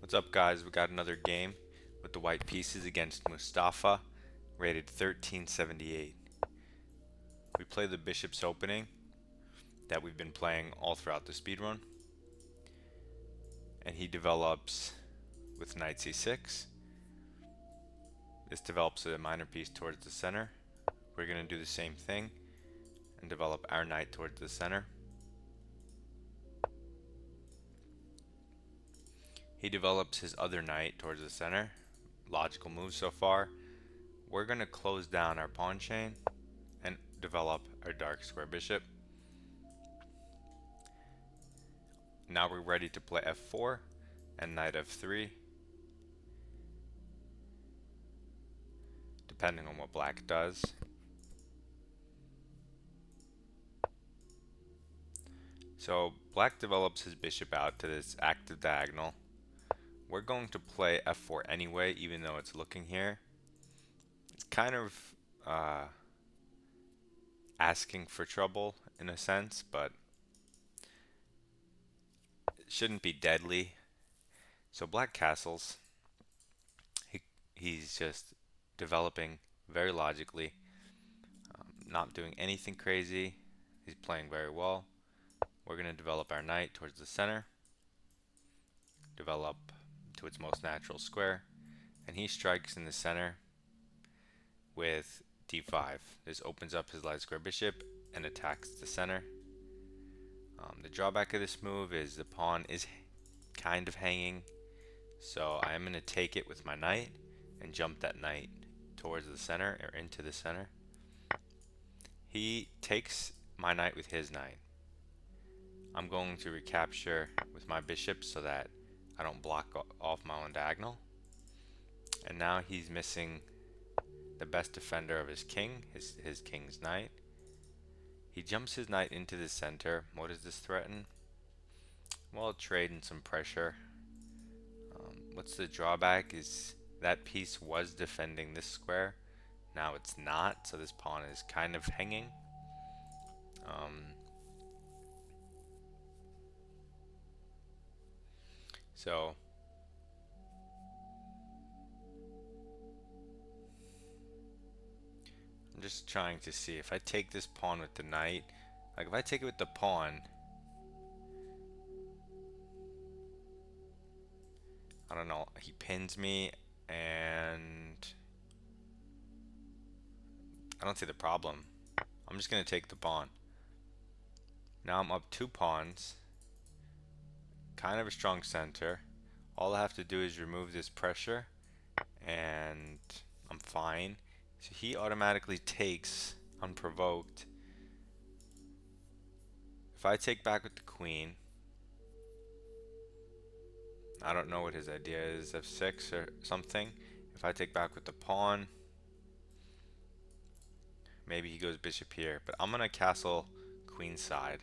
What's up, guys? We got another game with the white pieces against Mustafa, rated 1378. We play the bishop's opening that we've been playing all throughout the speedrun, and he develops with knight c6. This develops a minor piece towards the center. We're going to do the same thing and develop our knight towards the center. He develops his other knight towards the center. Logical move so far. We're going to close down our pawn chain and develop our dark square bishop. Now we're ready to play f4 and knight f3, depending on what black does. So black develops his bishop out to this active diagonal. We're going to play f4 anyway, even though it's looking here. It's kind of asking for trouble in a sense, but it shouldn't be deadly. So black castles. He's just developing very logically, not doing anything crazy. He's playing very well. We're going to develop our knight towards the center, develop to its most natural square, and he strikes in the center with d5. This opens up his light square bishop and attacks the center. The drawback of this move is the pawn is kind of hanging, so I'm going to take it with my knight and jump that knight towards the center or into the center. He takes my knight with his knight. I'm going to recapture with my bishop so that I don't block off my own diagonal. And now he's missing the best defender of his king, his king's knight. He jumps his knight into the center. What does this threaten? Well, trade and some pressure. What's the drawback is that piece was defending this square. Now it's not, so this pawn is kind of hanging. So I'm just trying to see if I take this pawn with the knight, like if I take it with the pawn, I don't know, he pins me and I don't see the problem. I'm just going to take the pawn. Now I'm up 2 pawns, kind of a strong center. All I have to do is remove this pressure and I'm fine. So he automatically takes unprovoked. If I take back with the queen, I don't know what his idea is, f6 or something. If I take back with the pawn, maybe he goes bishop here, but I'm gonna castle queenside.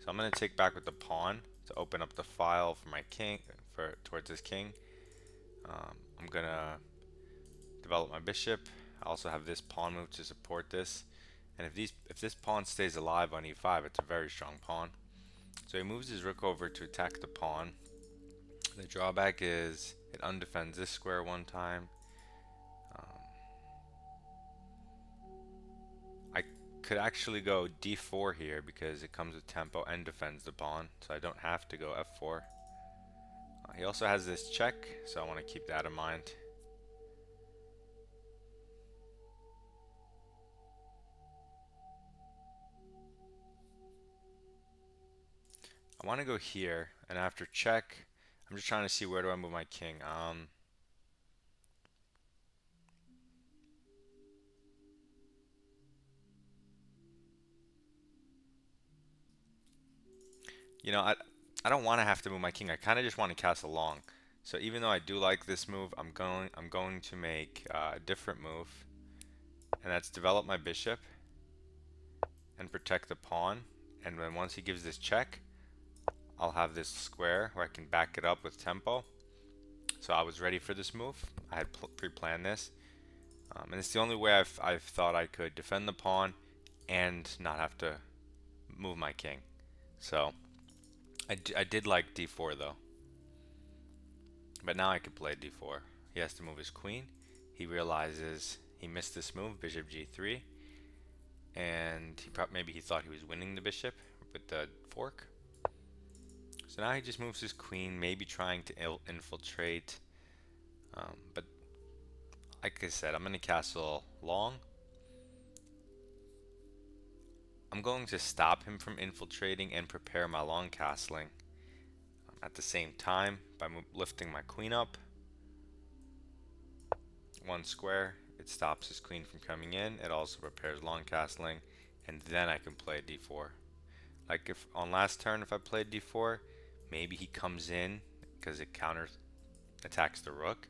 So I'm gonna take back with the pawn to open up the file for my king, towards his king. I'm gonna develop my bishop. I also have this pawn move to support this, and if this pawn stays alive on e5, it's a very strong pawn. So he moves his rook over to attack the pawn. The drawback is it undefends this square one time. I could actually go d4 here because it comes with tempo and defends the pawn, so I don't have to go f4. He also has this check, so I want to keep that in mind. I want to go here, and after check, I'm just trying to see where do I move my king. You know, I don't want to have to move my king. I kind of just want to castle long. So even though I do like this move, I'm going to make a different move, and that's develop my bishop and protect the pawn. And then once he gives this check, I'll have this square where I can back it up with tempo. So I was ready for this move. I had pre-planned this, and it's the only way I've thought I could defend the pawn and not have to move my king. So I did like d4 though. But now I could play d4. He has to move his queen. He realizes he missed this move, bishop g3, and maybe he thought he was winning the bishop with the fork. So now he just moves his queen, maybe trying to infiltrate. But like I said, I'm going to castle long. I'm going to stop him from infiltrating and prepare my long castling at the same time by lifting my queen up. One square, it stops his queen from coming in. It also prepares long castling, and then I can play d4. Like if on last turn, if I played d4, maybe he comes in because it counters attacks the rook,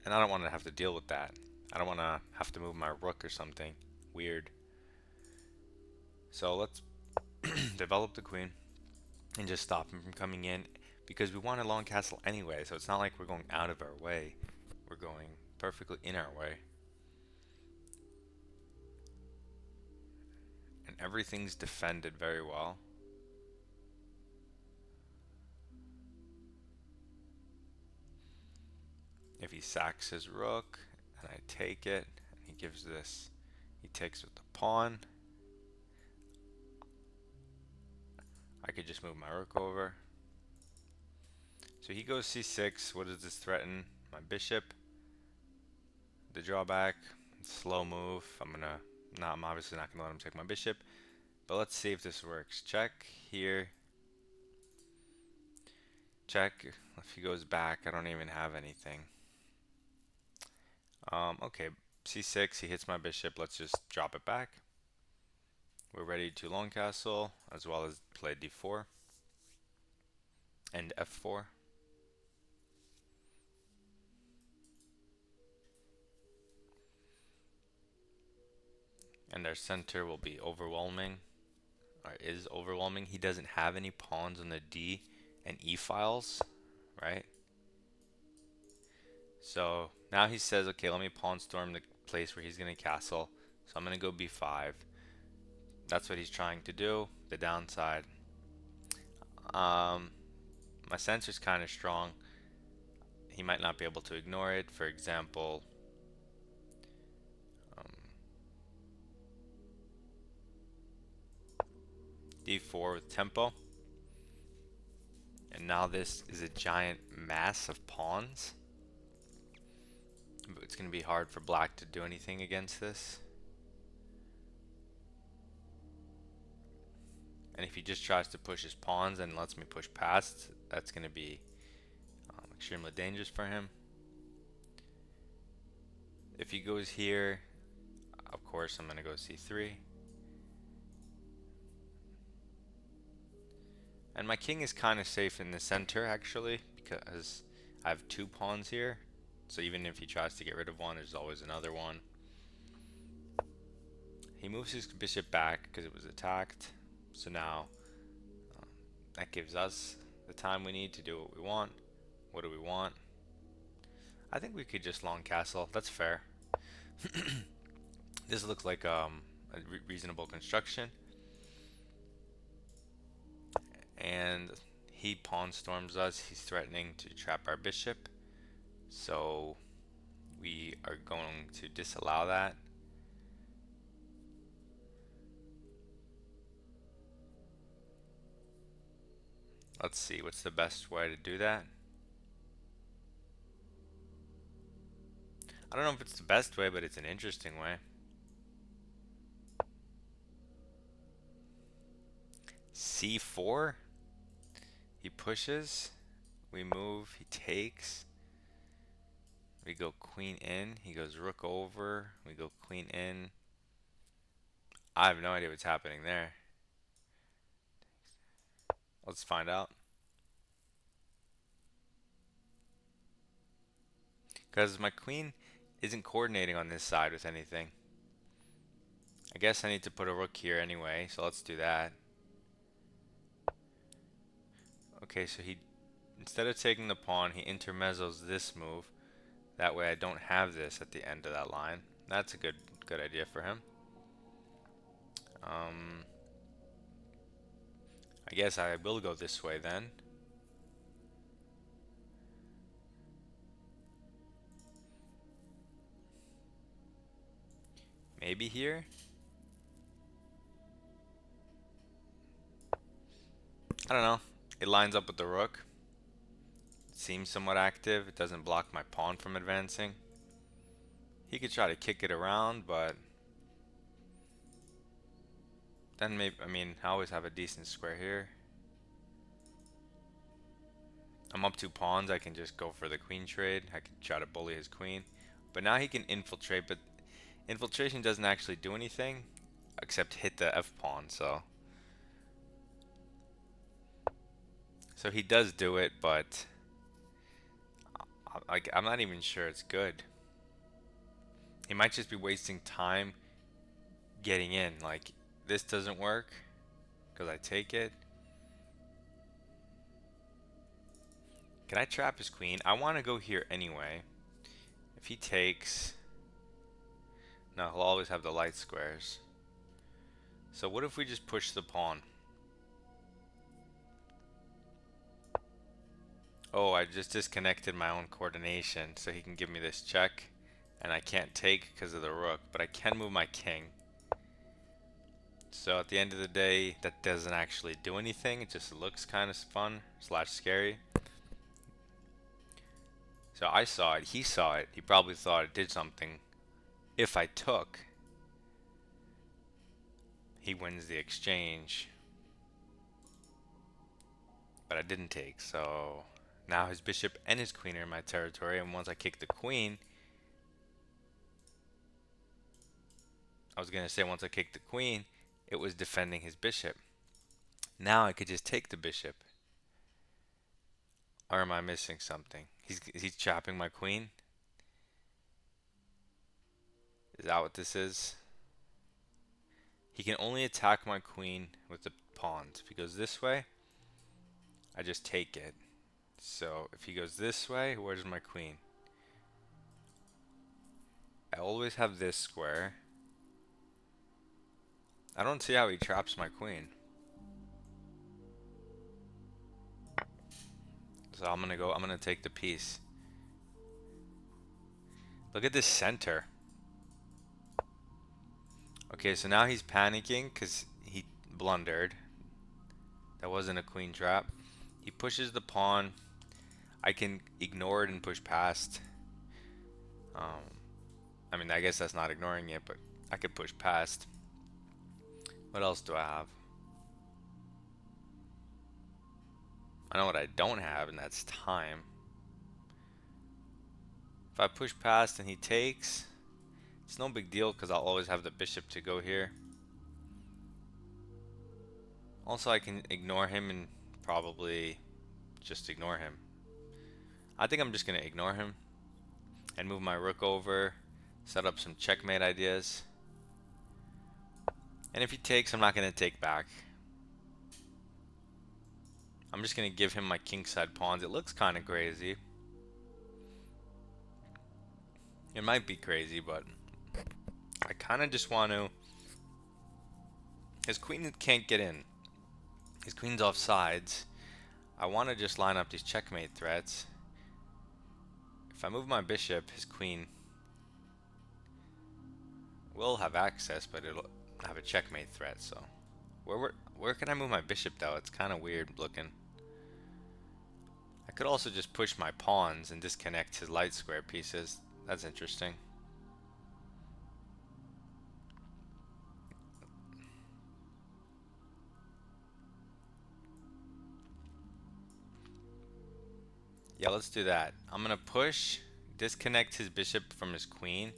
and I don't want to have to deal with that. I don't want to have to move my rook or something weird. So let's develop the queen and just stop him from coming in, because we want a long castle anyway, so it's not like we're going out of our way. We're going perfectly in our way. And everything's defended very well. If he sacks his rook and I take it, and he gives this, he takes with the pawn, I could just move my rook over. So he goes c6. What does this threaten? My bishop. The drawback, slow move. I'm obviously not gonna let him take my bishop, but let's see if this works. Check here. Check. If he goes back, I don't even have anything. Okay, c6. He hits my bishop. Let's just drop it back. We're ready to long castle as well as play d4 and f4. And our center will be overwhelming, or is overwhelming. He doesn't have any pawns on the D and E files, right? So now he says, okay, let me pawn storm the place where he's going to castle. So I'm going to go b5. That's what he's trying to do. The downside, my sensor's kind of strong. He might not be able to ignore it. For example, d4 with tempo. And now this is a giant mass of pawns. It's going to be hard for black to do anything against this. And if he just tries to push his pawns and lets me push past, that's going to be extremely dangerous for him. If he goes here, of course I'm going to go c3. And my king is kind of safe in the center actually, because I have two pawns here. So even if he tries to get rid of one, there's always another one. He moves his bishop back because it was attacked. So now that gives us the time we need to do what we want. What do we want? I think we could just long castle. That's fair. This looks like a reasonable construction. And he pawn storms us. He's threatening to trap our bishop. So we are going to disallow that. Let's see, what's the best way to do that? I don't know if it's the best way, but it's an interesting way. c4. He pushes. We move. He takes. We go queen in. He goes rook over. We go queen in. I have no idea what's happening there. Let's find out. Because my queen isn't coordinating on this side with anything. I guess I need to put a rook here anyway, so let's do that. Okay, so he, instead of taking the pawn, he intermezzos this move. That way I don't have this at the end of that line. That's a good idea for him. I guess I will go this way then. Maybe here? I don't know. It lines up with the rook. It seems somewhat active. It doesn't block my pawn from advancing. He could try to kick it around, but then maybe, I mean, I always have a decent square here. I'm up 2 pawns. I can just go for the queen trade. I could try to bully his queen. But now he can infiltrate, but infiltration doesn't actually do anything except hit the f pawn, so he does do it, but like I'm not even sure it's good. He might just be wasting time getting in. Like, this doesn't work because I take it. Can I trap his queen? I want to go here anyway. If he takes, no, he'll always have the light squares. So what if we just push the pawn? Oh, I just disconnected my own coordination, so he can give me this check, and I can't take because of the rook, but I can move my king. So at the end of the day, that doesn't actually do anything. It just looks kind of fun / scary. So I saw it, he saw it, he probably thought it did something. If I took, he wins the exchange. But I didn't take, so now his bishop and his queen are in my territory, and once I kick the queen, I was gonna say once I kicked the queen, it was defending his bishop. Now I could just take the bishop. Or am I missing something? He's chopping my queen? Is that what this is? He can only attack my queen with the pawns. If he goes this way, I just take it. So if he goes this way, where's my queen? I always have this square. I don't see how he traps my queen. So I'm gonna take the piece. Look at this center. Okay, so now he's panicking because he blundered. That wasn't a queen trap. He pushes the pawn. I can ignore it and push past. I mean, I guess that's not ignoring it, but I could push past. What else do I have? I know what I don't have, and that's time. If I push past and he takes, it's no big deal because I'll always have the bishop to go here. Also, I can ignore him and probably just ignore him. I think I'm just going to ignore him and move my rook over, set up some checkmate ideas. And if he takes, I'm not going to take back. I'm just going to give him my kingside pawns. It looks kind of crazy. It might be crazy, but I kind of just want to... His queen can't get in. His queen's off sides. I want to just line up these checkmate threats. If I move my bishop, his queen will have access, but it'll have a checkmate threat, so... Where can I move my bishop, though? It's kind of weird looking. I could also just push my pawns and disconnect his light square pieces. That's interesting. Yeah, let's do that. I'm gonna push, disconnect his bishop from his queen.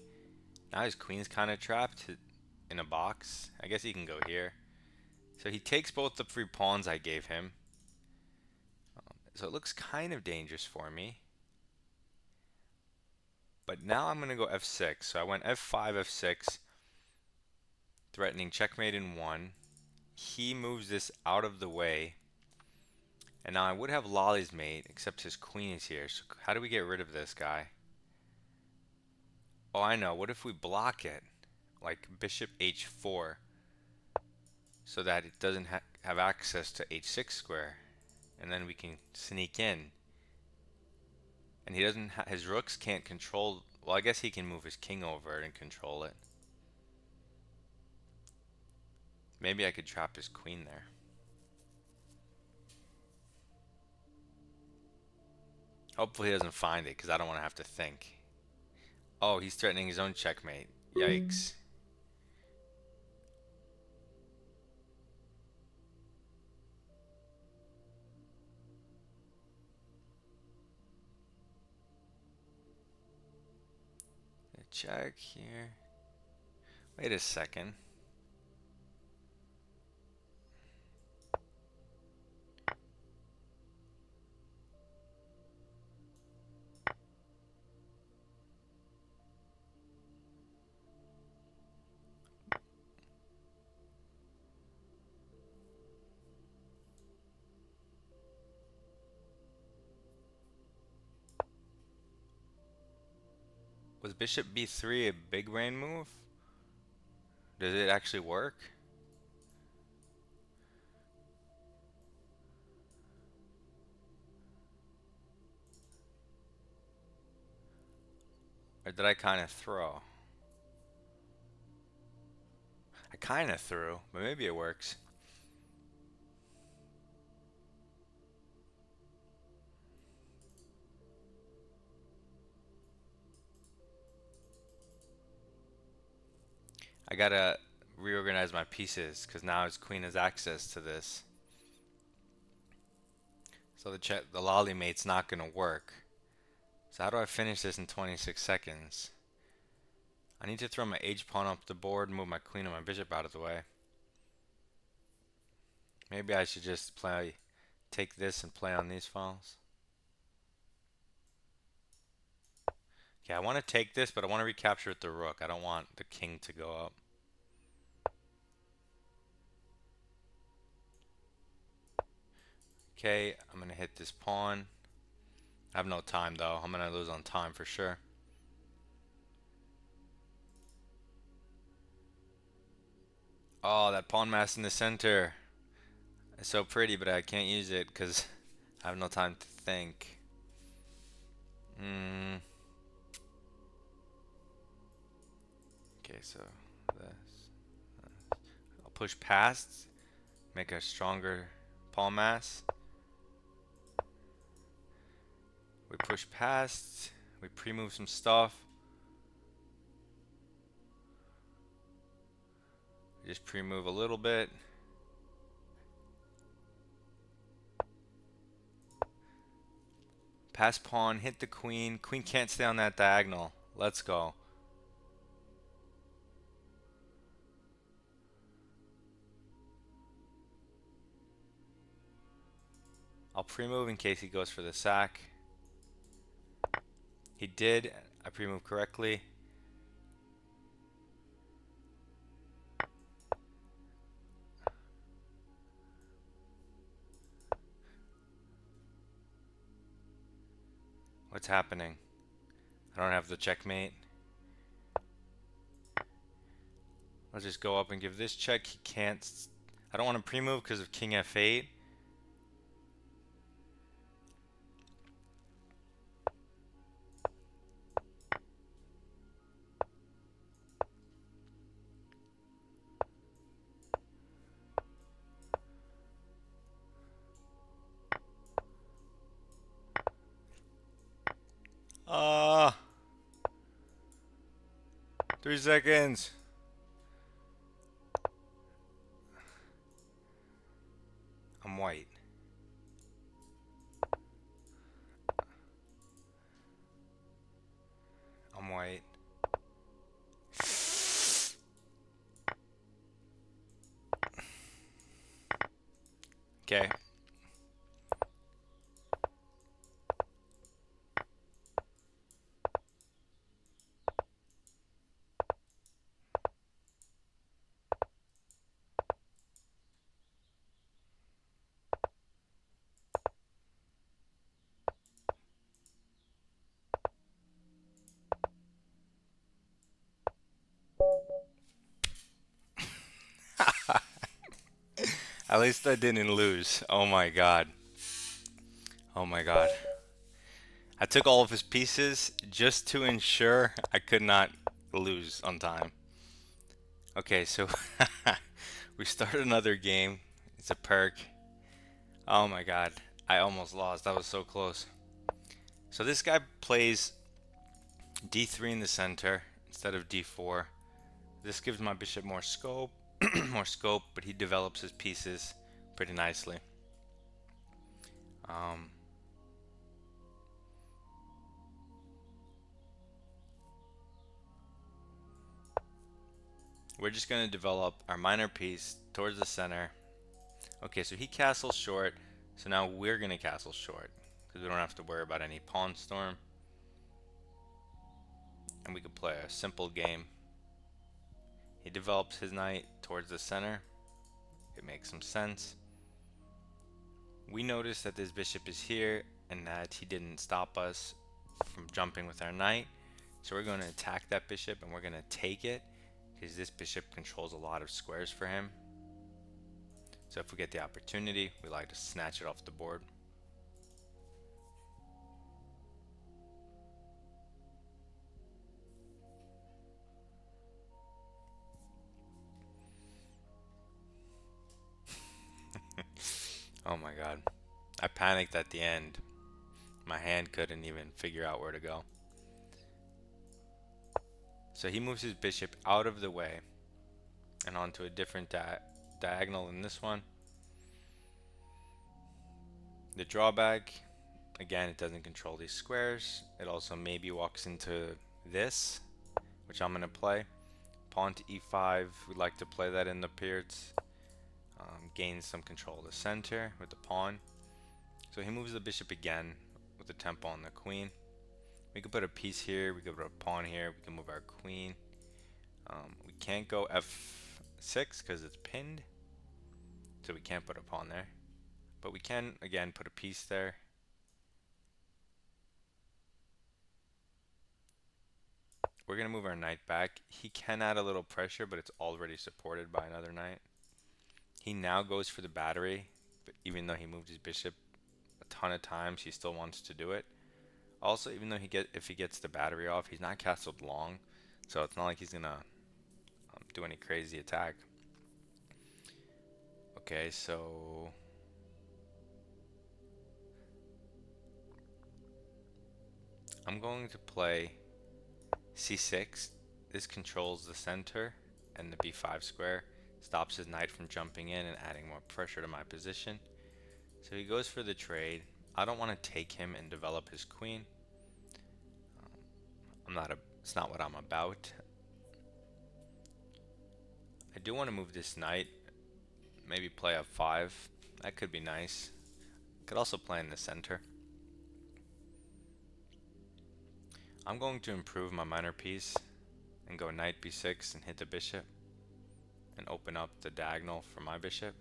Now his queen's kind of trapped in a box. I guess he can go here. So he takes both the free pawns I gave him. So it looks kind of dangerous for me. But now I'm gonna go f6. So I went f5, f6, threatening checkmate in 1. He moves this out of the way. And now I would have Lolly's mate, except his queen is here. So how do we get rid of this guy? Oh, I know. What if we block it? Like bishop h4. So that it doesn't have access to h6 square. And then we can sneak in. And he doesn't his rooks can't control... Well, I guess he can move his king over and control it. Maybe I could trap his queen there. Hopefully he doesn't find it, because I don't want to have to think. Oh, he's threatening his own checkmate. Yikes. Check here. Wait a second. Was bishop b3 a big brain move? Does it actually work? Or did I kind of throw? I kind of threw, but maybe it works. I gotta reorganize my pieces, because now his queen has access to this. So the lolly mate's not gonna work. So how do I finish this in 26 seconds? I need to throw my h pawn up the board, move my queen and my bishop out of the way. Maybe I should just take this and play on these files. Okay, I want to take this, but I want to recapture with the rook. I don't want the king to go up. Okay, I'm going to hit this pawn. I have no time though. I'm going to lose on time for sure. Oh, that pawn mass in the center. It's so pretty, but I can't use it because I have no time to think. Okay, so this. I'll push past, make a stronger pawn mass. We push past, we pre-move some stuff. We just pre-move a little bit. Pass pawn, hit the queen. Queen can't stay on that diagonal. Let's go. I'll pre-move in case he goes for the sack. He did. I pre-moved correctly. What's happening? I don't have the checkmate. I'll just go up and give this check. He can't. I don't want to pre-move because of king f8. Ah, 3 seconds. I'm white. I'm white. Okay. At least I didn't lose. Oh my god. Oh my god. I took all of his pieces just to ensure I could not lose on time. Okay, so We started another game. It's a perk. Oh my god. I almost lost. That was so close. So this guy plays d3 in the center instead of d4. This gives my bishop more scope, but he develops his pieces pretty nicely. Um, we're just going to develop our minor piece towards the center. Okay, so he castles short, so now we're going to castle short because we don't have to worry about any pawn storm. And we can play a simple game. He develops his knight towards the center. It makes some sense. We notice that this bishop is here and that he didn't stop us from jumping with our knight. So we're going to attack that bishop and we're going to take it because this bishop controls a lot of squares for him. So if we get the opportunity, we like to snatch it off the board. Oh my god. I panicked at the end. My hand couldn't even figure out where to go. So he moves his bishop out of the way and onto a different diagonal than this one. The drawback, again, it doesn't control these squares. It also maybe walks into this, which I'm going to play. Pawn to e5, we like to play that in the Pirc. Gain some control of the center with the pawn. So he moves the bishop again with the tempo on the queen. We could put a piece here, we could put a pawn here, we can move our queen. We can't go f6 because it's pinned, so we can't put a pawn there. But we can, again, put a piece there. We're going to move our knight back. He can add a little pressure, but it's already supported by another knight. He now goes for the battery, but even though he moved his bishop a ton of times, he still wants to do it. Also, even though if he gets the battery off, he's not castled long, so it's not like he's gonna do any crazy attack. Okay, so I'm going to play c6. This controls the center and the b5 square, stops his knight from jumping in and adding more pressure to my position. So he goes for the trade. I don't want to take him and develop his queen. It's not what I'm about. I do want to move this knight, maybe play f5. That could be nice. Could also play in the center. I'm going to improve my minor piece and go knight b6 and hit the bishop and open up the diagonal for my bishop.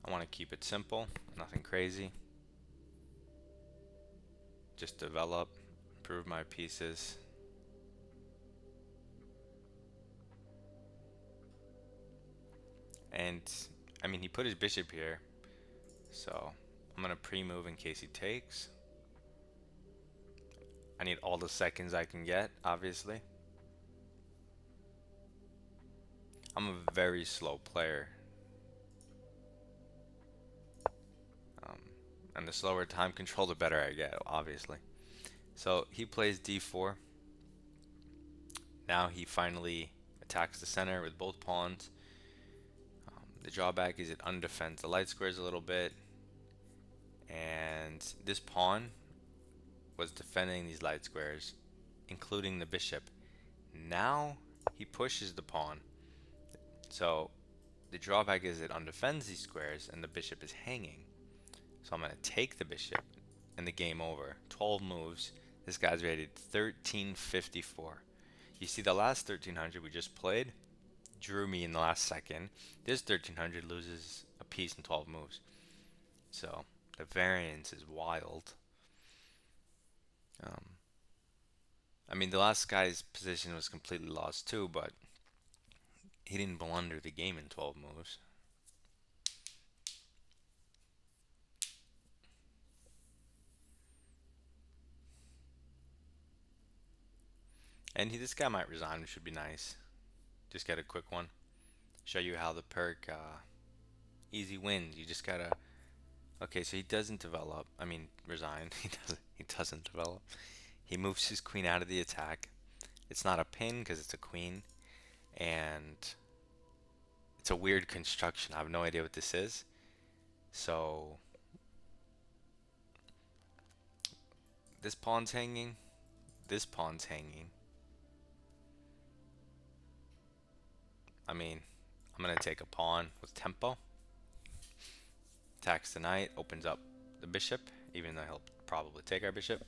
I want to keep it simple, nothing crazy. Just develop, improve my pieces. And I mean, he put his bishop here, so I'm gonna pre-move in case he takes. I need all the seconds I can get, obviously. I'm a very slow player. And the slower time control, the better I get, obviously. So he plays d4. Now he finally attacks the center with both pawns. The drawback is it undefends the light squares a little bit. And this pawn was defending these light squares, including the bishop. Now he pushes the pawn. So the drawback is it undefends these squares and the bishop is hanging. So I'm going to take the bishop and the game over. 12 moves. This guy's rated 1354. You see the last 1300 we just played drew me in the last second. This 1300 loses a piece in 12 moves. So the variance is wild. I mean, the last guy's position was completely lost too, but he didn't blunder the game in 12 moves. And this guy might resign, which should be nice. Just get a quick one. Show you how the Pirc easy wins. You just gotta. Okay, so he doesn't develop. I mean, resign. He doesn't. He doesn't develop. He moves his queen out of the attack. It's not a pin because it's a queen, and it's a weird construction. I have no idea what this is. So this pawn's hanging. This pawn's hanging. I mean, I'm gonna take a pawn with tempo. Attacks the knight, opens up the bishop, even though he'll probably take our bishop.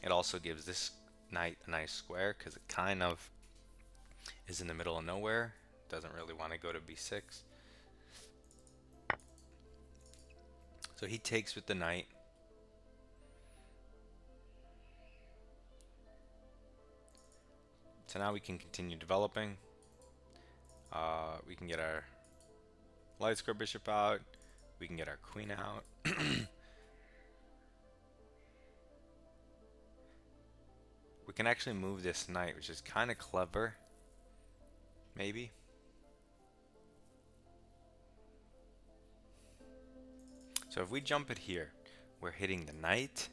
It also gives this knight a nice square because it kind of is in the middle of nowhere. Doesn't really want to go to b6. So he takes with the knight. So now we can continue developing. We can get our light square bishop out. We can get our queen out. We can actually move this knight, which is kind of clever. Maybe. So if we jump it here, we're hitting the knight,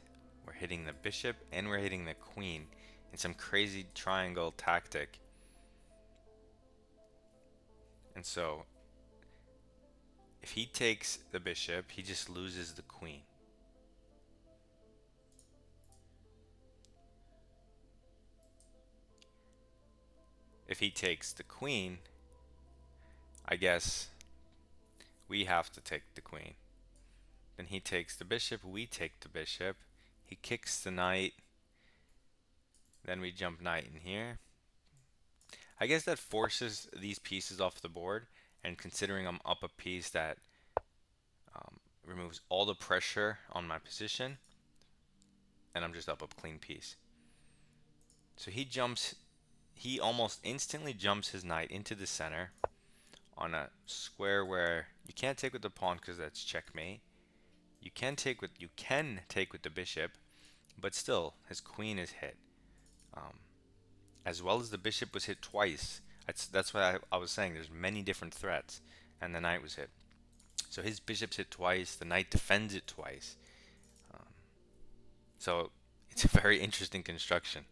we're hitting the bishop, and we're hitting the queen in some crazy triangle tactic. And so if he takes the bishop, he just loses the queen. If he takes the queen, I guess we have to take the queen. Then he takes the bishop, we take the bishop. He kicks the knight. Then we jump knight in here. I guess that forces these pieces off the board, and considering I'm up a piece, that removes all the pressure on my position, and I'm just up a clean piece. So he almost instantly jumps his knight into the center on a square where you can't take with the pawn because that's checkmate. You can take with the bishop, but still his queen is hit, as well as the bishop was hit twice. That's why I was saying there's many different threats, and the knight was hit. So his bishop's hit twice. The knight defends it twice. So it's a very interesting construction.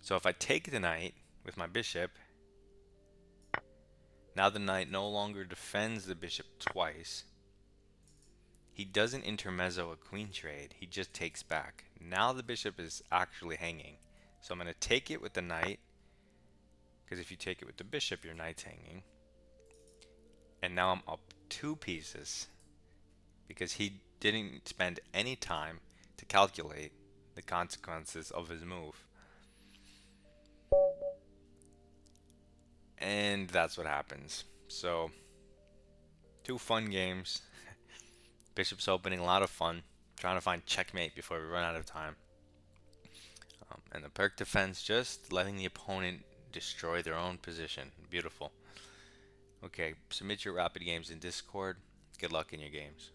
So if I take the knight with my bishop, now the knight no longer defends the bishop twice. He doesn't intermezzo a queen trade, he just takes back. Now the bishop is actually hanging. So I'm going to take it with the knight, because if you take it with the bishop, your knight's hanging. And now I'm up 2 pieces, because he didn't spend any time to calculate the consequences of his move. And that's what happens. So 2 fun games. Bishop's opening, a lot of fun. Trying to find checkmate before we run out of time. And the Pirc defense, just letting the opponent destroy their own position. Beautiful. Okay, submit your rapid games in Discord. Good luck in your games.